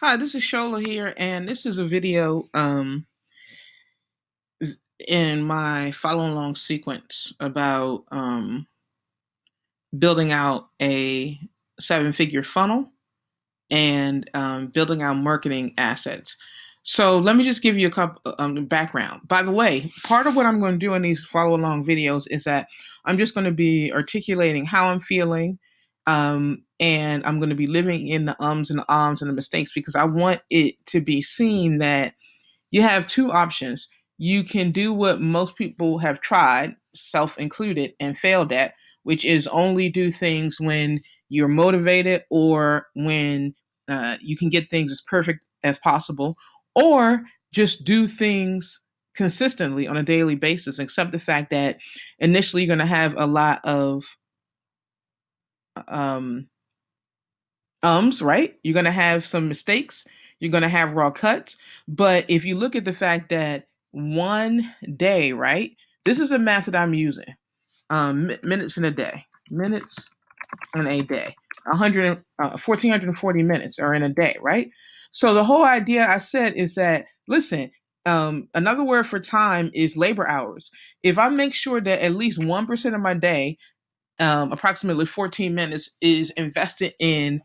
Hi, this is Shola here, and this is a video in my follow along sequence about building out a seven-figure funnel and building out marketing assets. So let me just give you a couple background. By the way, part of what I'm going to do in these follow along videos is that I'm just going to be articulating how I'm feeling, and I'm going to be living in the ums and the ahs and the mistakes because I want it to be seen that you have two options. You can do what most people have tried, self included, and failed at, which is only do things when you're motivated or when you can get things as perfect as possible, or just do things consistently on a daily basis, accept the fact that initially you're going to have a lot of um, right? You're going to have some mistakes. You're going to have raw cuts. But if you look at the fact that one day, right? This is a method I'm using. Minutes in a day. Minutes in a day. 1,440 minutes are in a day, right? So the whole idea I said is that, listen, another word for time is labor hours. If I make sure that at least 1% of my day, approximately 14 minutes, is invested in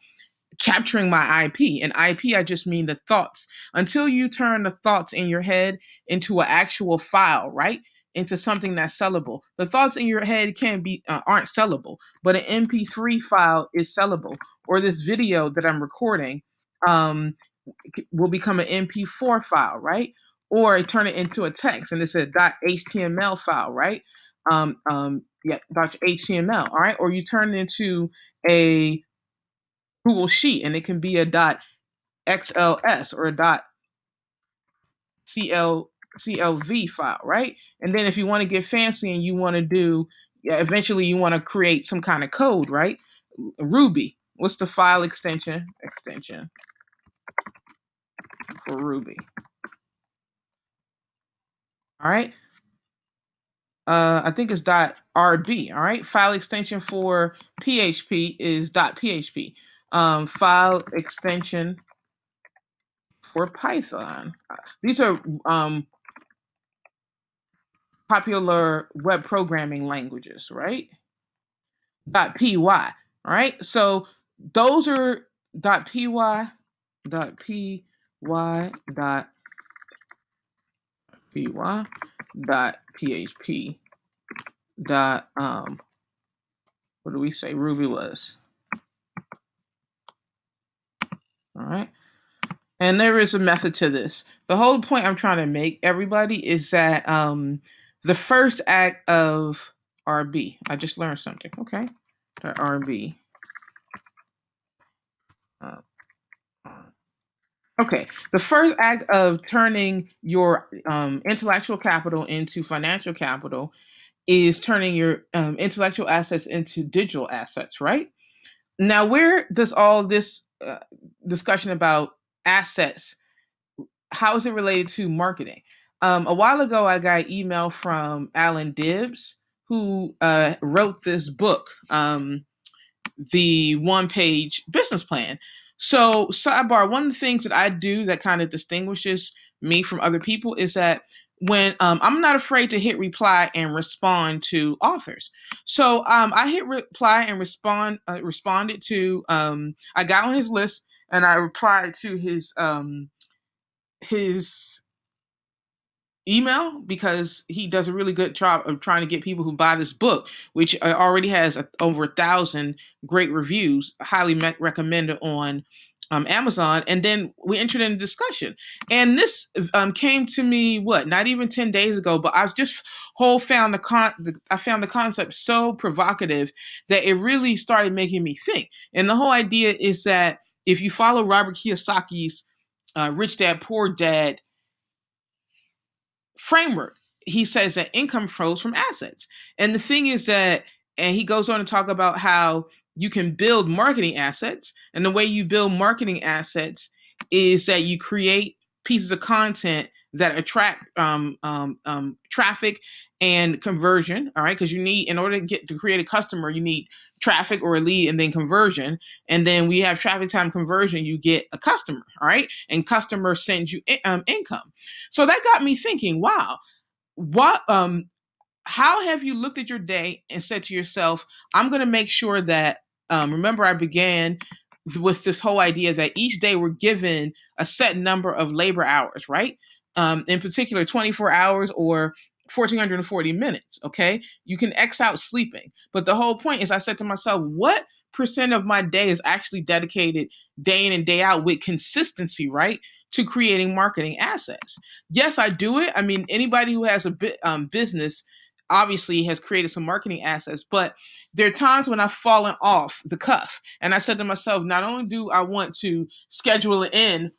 capturing my IP. And IP, I just mean the thoughts. Until you turn the thoughts in your head into an actual file, right? Into something that's sellable. The thoughts in your head aren't sellable, but an MP3 file is sellable. Or this video that I'm recording um, will become an MP4 file, right? Or I turn it into a text and it's a .html file, right? Yeah, .html, all right? Or you turn it into a Google Sheet, and it can be a .xls or a .clv file, right? And then if you want to get fancy and you want to do, yeah, eventually you want to create some kind of code, right? Ruby. What's the file extension? Extension for Ruby. All right. I think it's .rb. All right. File extension for PHP is .php. File extension for Python. These are popular web programming languages, right? .py, all right? So those are .py, .py, .py, .php, what do we say Ruby was? All right. And there is a method to this. The whole point I'm trying to make everybody is that the first act of RB, I just learned something. Okay. RB. Uh, Okay, the first act of turning your intellectual capital into financial capital is turning your intellectual assets into digital assets, right? Now, where does all this discussion about assets, how is it related to marketing? A while ago, I got an email from Alan Dibbs, who wrote this book, the one-page business plan. So, sidebar, one of the things that I do that kind of distinguishes me from other people is that when I'm not afraid to hit reply and respond to authors. So I hit reply and responded to. I got on his list and I replied to his email because he does a really good job of trying to get people who buy this book, which already has over 1,000 great reviews, highly recommended on Amazon. And then we entered into discussion. And this came to me, not even 10 days ago, but I just I found the concept so provocative that it really started making me think. And the whole idea is that if you follow Robert Kiyosaki's Rich Dad Poor Dad framework, he says that income flows from assets. And the thing is that, and he goes on to talk about how you can build marketing assets. And the way you build marketing assets is that you create pieces of content that attract traffic and conversion. All right, because you need, in order to create a customer, you need traffic or a lead and then conversion. And then we have traffic time conversion, you get a customer. All right, and customer sends you income. So that got me thinking, wow, what how have you looked at your day and said to yourself, I'm going to make sure that, remember, I began with this whole idea that each day we're given a set number of labor hours, right? In particular, 24 hours or 1440 minutes. Okay. You can X out sleeping. But the whole point is, I said to myself, what percent of my day is actually dedicated day in and day out with consistency, right? To creating marketing assets. Yes, I do it. I mean, anybody who has a business obviously has created some marketing assets, but there are times when I've fallen off the cuff. And I said to myself, not only do I want to schedule it in,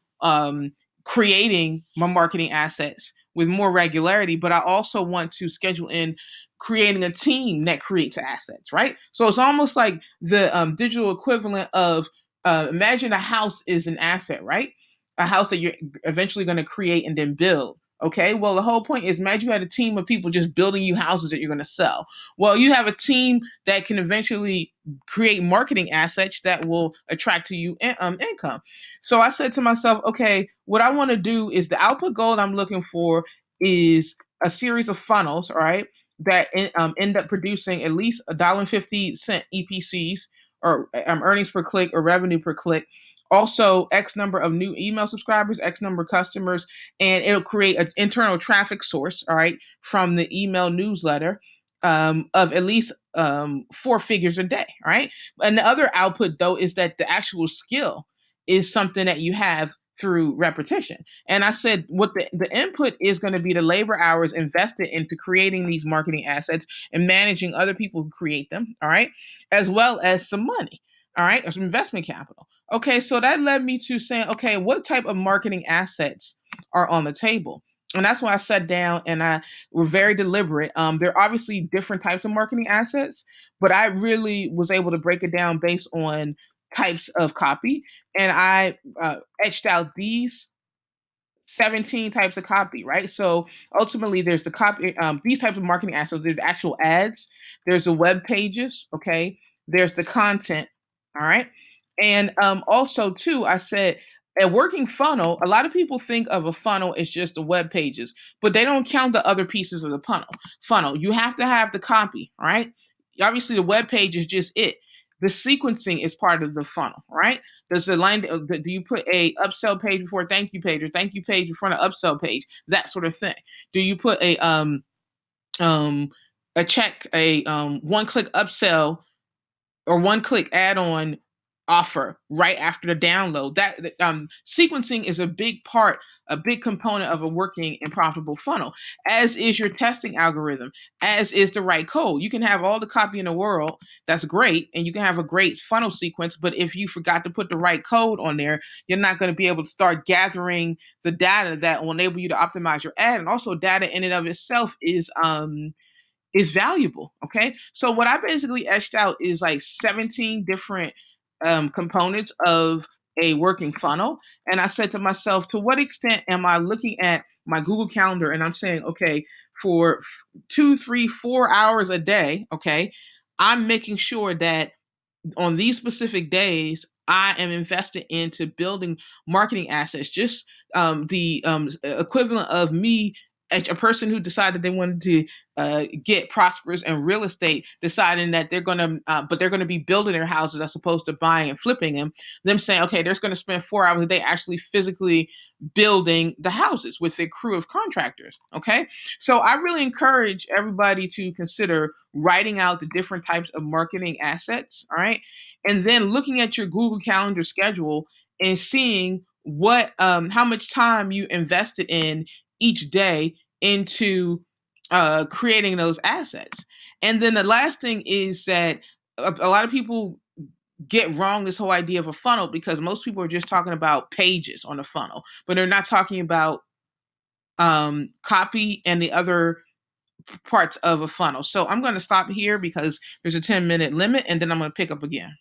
creating my marketing assets with more regularity, but I also want to schedule in creating a team that creates assets, right? So it's almost like the digital equivalent of, imagine a house is an asset, right? A house that you're eventually going to create and then build. Okay, well, the whole point is, imagine you had a team of people just building you houses that you're going to sell. Well, you have a team that can eventually create marketing assets that will attract to you income. So I said to myself, okay, what I want to do is, the output goal I'm looking for is a series of funnels, all right, that end up producing at least $1.50 EPCs, or earnings per click or revenue per click. Also, X number of new email subscribers, X number of customers, and it'll create an internal traffic source, all right, from the email newsletter, of at least 4 figures a day, all right? And the other output, though, is that the actual skill is something that you have through repetition. And I said, what the input is going to be the labor hours invested into creating these marketing assets and managing other people who create them, all right, as well as some money, all right, or some investment capital. Okay, so that led me to saying, okay, what type of marketing assets are on the table? And that's why I sat down and I were very deliberate. There are obviously different types of marketing assets, but I really was able to break it down based on types of copy. And I etched out these 17 types of copy, right? So ultimately, there's the copy, these types of marketing assets. There's the actual ads, there's the web pages, okay? There's the content, all right? And also, too, I said, a working funnel, a lot of people think of a funnel as just the web pages, but they don't count the other pieces of the funnel. You have to have the copy, all right? Obviously, the web page is just it. The sequencing is part of the funnel, right? Does the line, do you put a upsell page before a thank you page, or thank you page in front of upsell page, that sort of thing? Do you put um a one click upsell or one click add on offer right after the download? That sequencing is a big part, a big component of a working and profitable funnel, as is your testing algorithm, as is the right code. You can have all the copy in the world, that's great, and you can have a great funnel sequence, but if you forgot to put the right code on there, you're not going to be able to start gathering the data that will enable you to optimize your ad. And also, data in and of itself is valuable. Okay. So what I basically etched out is like 17 different components of a working funnel. And I said to myself, to what extent am I looking at my Google Calendar and I'm saying, okay, for 2, 3, 4 hours a day, okay, I'm making sure that on these specific days, I am invested into building marketing assets. Just the equivalent of me, a person who decided they wanted to get prosperous in real estate, deciding that but they're going to be building their houses as opposed to buying and flipping them. Them saying, okay, they're going to spend 4 hours a day actually physically building the houses with their crew of contractors. Okay, so I really encourage everybody to consider writing out the different types of marketing assets. All right, and then looking at your Google Calendar schedule and seeing how much time you invested in each day into creating those assets. And then the last thing is that a lot of people get wrong this whole idea of a funnel, because most people are just talking about pages on a funnel, but they're not talking about copy and the other parts of a funnel. So I'm going to stop here because there's a 10-minute limit, and then I'm going to pick up again.